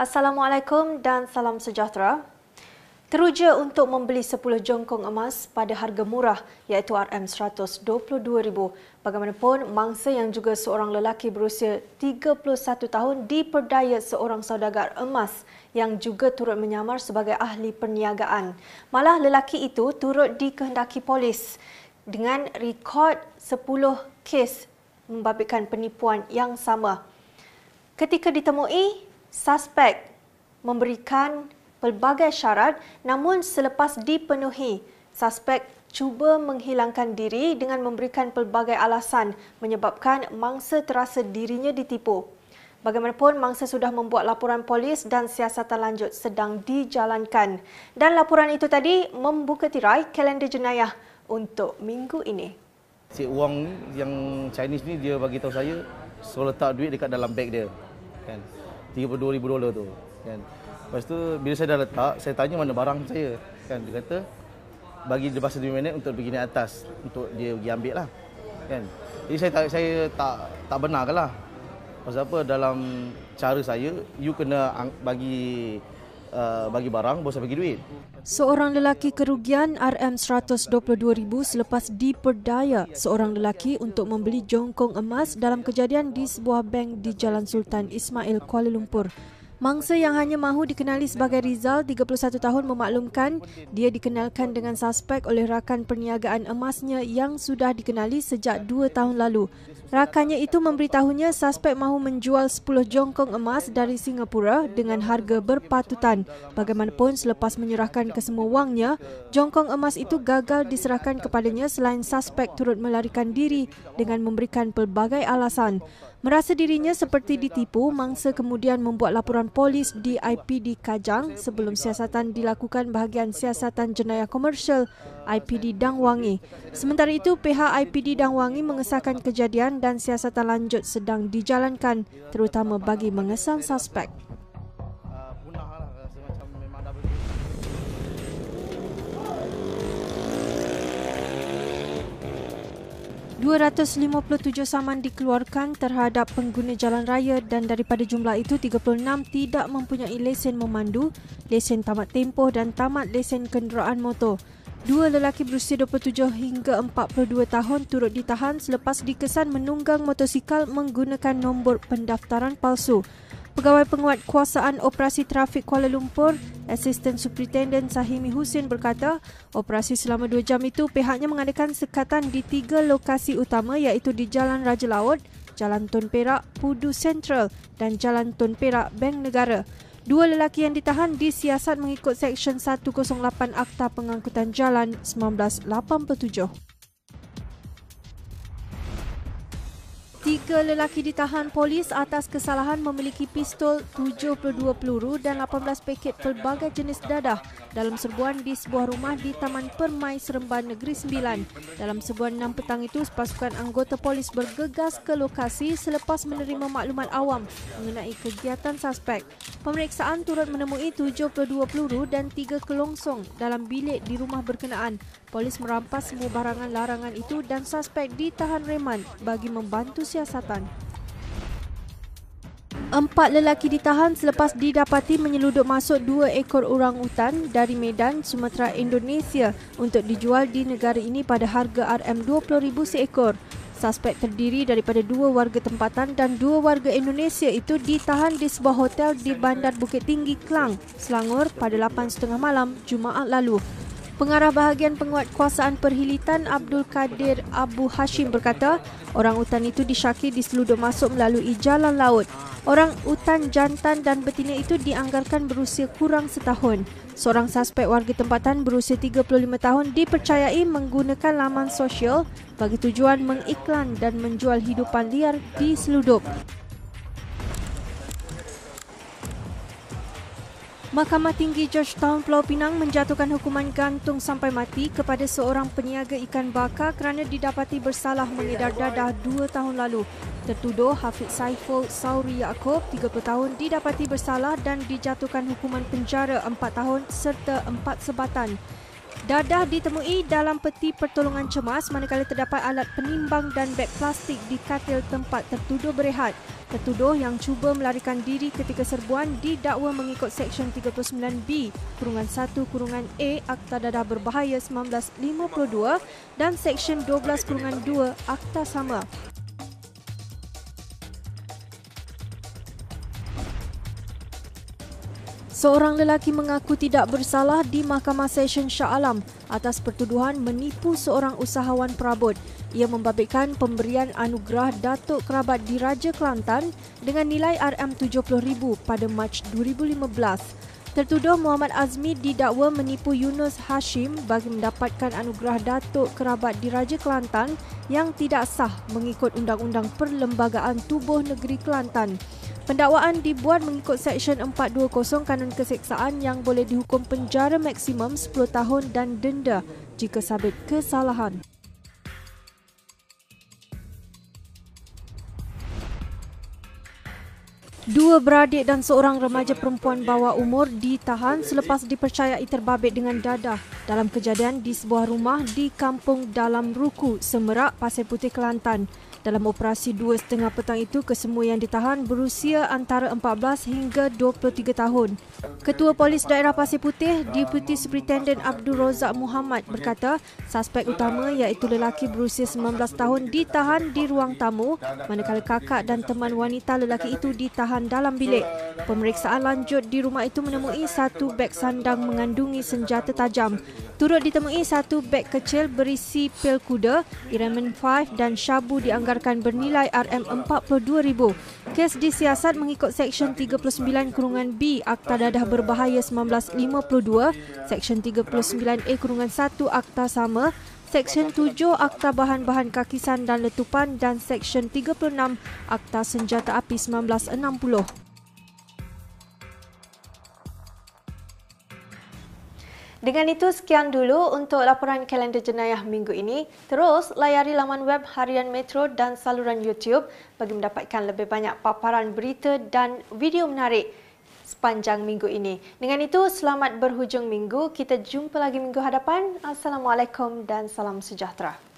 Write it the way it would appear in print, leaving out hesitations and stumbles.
Assalamualaikum dan salam sejahtera. Teruja untuk membeli 10 jongkong emas pada harga murah iaitu RM122,000. Bagaimanapun, mangsa yang juga seorang lelaki berusia 31 tahun diperdaya seorang saudagar emas yang juga turut menyamar sebagai ahli perniagaan. Malah lelaki itu turut dikehendaki polis dengan rekod 10 kes membabitkan penipuan yang sama. Ketika ditemui, suspek memberikan pelbagai syarat, namun selepas dipenuhi, suspek cuba menghilangkan diri dengan memberikan pelbagai alasan menyebabkan mangsa terasa dirinya ditipu. Bagaimanapun, mangsa sudah membuat laporan polis dan siasatan lanjut sedang dijalankan. Dan laporan itu tadi membuka tirai kalender jenayah untuk minggu ini. Si wang yang Chinese ni dia bagi tahu saya suruh letak duit dekat dalam beg dia. Kan. $32,000 tu kan. Lepas tu bila saya dah letak, saya tanya mana barang saya kan. Dia kata bagi dia masa 2 minit untuk pergi naik atas untuk dia pergi ambil lah kan. Jadi saya tak benarkanlah. Pasal apa, dalam cara saya you kena bagi barang baru saya bagi duit. Seorang lelaki kerugian RM122,000 selepas diperdaya seorang lelaki untuk membeli jongkong emas dalam kejadian di sebuah bank di Jalan Sultan Ismail, Kuala Lumpur. Mangsa yang hanya mahu dikenali sebagai Rizal, 31 tahun, memaklumkan dia dikenalkan dengan suspek oleh rakan perniagaan emasnya yang sudah dikenali sejak 2 tahun lalu. Rakannya itu memberitahunya suspek mahu menjual 10 jongkong emas dari Singapura dengan harga berpatutan. Bagaimanapun, selepas menyerahkan kesemua wangnya, jongkong emas itu gagal diserahkan kepadanya selain suspek turut melarikan diri dengan memberikan pelbagai alasan. Merasa dirinya seperti ditipu, mangsa kemudian membuat laporan polis di IPD Kajang sebelum siasatan dilakukan bahagian siasatan jenayah komersial IPD Dang Wangi. Sementara itu, pihak IPD Dang Wangi mengesahkan kejadian dan siasatan lanjut sedang dijalankan, terutama bagi mengesan suspek. 257 saman dikeluarkan terhadap pengguna jalan raya dan daripada jumlah itu 36 tidak mempunyai lesen memandu, lesen tamat tempoh dan tamat lesen kenderaan motor. 2 lelaki berusia 27 hingga 42 tahun turut ditahan selepas dikesan menunggang motosikal menggunakan nombor pendaftaran palsu. Pegawai Penguatkuasaan Operasi Trafik Kuala Lumpur, Asisten Superintendent Sahimi Husin berkata, operasi selama 2 jam itu pihaknya mengadakan sekatan di 3 lokasi utama iaitu di Jalan Raja Laut, Jalan Tun Perak, Pudu Central dan Jalan Tun Perak, Bank Negara. 2 lelaki yang ditahan disiasat mengikut Seksyen 108 Akta Pengangkutan Jalan 1987. 3 lelaki ditahan polis atas kesalahan memiliki pistol 72 peluru dan 18 paket pelbagai jenis dadah dalam serbuan di sebuah rumah di Taman Permai Seremban Negeri Sembilan. Dalam serbuan 6 petang itu, pasukan anggota polis bergegas ke lokasi selepas menerima maklumat awam mengenai kegiatan suspek. Pemeriksaan turut menemui 72 peluru dan 3 kelongsong dalam bilik di rumah berkenaan. Polis merampas semua barangan larangan itu dan suspek ditahan reman bagi membantu siasatan. 4 lelaki ditahan selepas didapati menyeludup masuk 2 ekor orangutan dari Medan, Sumatera, Indonesia untuk dijual di negara ini pada harga RM20,000 seekor. Suspek terdiri daripada 2 warga tempatan dan 2 warga Indonesia itu ditahan di sebuah hotel di Bandar Bukit Tinggi, Klang, Selangor pada 8.30 malam Jumaat lalu. Pengarah bahagian Penguatkuasaan Perhilitan Abdul Kadir Abu Hashim berkata, orang utan itu disyaki diseludup masuk melalui jalan laut. Orang utan jantan dan betina itu dianggarkan berusia kurang setahun. Seorang suspek warga tempatan berusia 35 tahun dipercayai menggunakan laman sosial bagi tujuan mengiklan dan menjual hidupan liar di seludup. Mahkamah Tinggi Georgetown Pulau Pinang menjatuhkan hukuman gantung sampai mati kepada seorang peniaga ikan bakar kerana didapati bersalah mengedar dadah 2 tahun lalu. Tertuduh Hafiz Saiful Sauri Yaakob, 30 tahun, didapati bersalah dan dijatuhkan hukuman penjara 4 tahun serta 4 sebatan. Dadah ditemui dalam peti pertolongan cemas manakala terdapat alat penimbang dan beg plastik di katil tempat tertuduh berehat. Tertuduh yang cuba melarikan diri ketika serbuan didakwa mengikut Seksyen 39B-1-A Akta Dadah Berbahaya 1952 dan Seksyen 12-2 Akta sama. Seorang lelaki mengaku tidak bersalah di Mahkamah Session Shah Alam atas pertuduhan menipu seorang usahawan perabot. Ia membabitkan pemberian anugerah Datuk Kerabat Diraja Kelantan dengan nilai RM70,000 pada Mac 2015. Tertuduh Muhammad Azmi didakwa menipu Yunus Hashim bagi mendapatkan anugerah Datuk Kerabat Diraja Kelantan yang tidak sah mengikut Undang-Undang Perlembagaan Tubuh Negeri Kelantan. Pendakwaan dibuat mengikut Seksyen 420 Kanun Keseksaan yang boleh dihukum penjara maksimum 10 tahun dan denda jika sabit kesalahan. Dua beradik dan seorang remaja perempuan bawah umur ditahan selepas dipercayai terbabit dengan dadah dalam kejadian di sebuah rumah di Kampung Dalam Ruku, Semerak, Pasir Putih, Kelantan. Dalam operasi 2.30 petang itu, kesemua yang ditahan berusia antara 14 hingga 23 tahun. Ketua Polis Daerah Pasir Putih, Deputy Superintendent Abdul Rozak Muhammad berkata, suspek utama iaitu lelaki berusia 19 tahun ditahan di ruang tamu manakala kakak dan teman wanita lelaki itu ditahan dalam bilik. Pemeriksaan lanjut di rumah itu menemui satu beg sandang mengandungi senjata tajam. Turut ditemui satu beg kecil berisi pil kuda, Iramen 5 dan syabu dianggarkan bernilai RM42,000. Kes disiasat mengikut Seksyen 39-B Akta Dadah Berbahaya 1952, Seksyen 39A-1 Akta sama, Seksyen 7 Akta Bahan-Bahan Kakisan dan Letupan dan Seksyen 36 Akta Senjata Api 1960. Dengan itu, sekian dulu untuk laporan kalender jenayah minggu ini. Terus layari laman web Harian Metro dan saluran YouTube bagi mendapatkan lebih banyak paparan berita dan video menarik sepanjang minggu ini. Dengan itu, selamat berhujung minggu. Kita jumpa lagi minggu hadapan. Assalamualaikum dan salam sejahtera.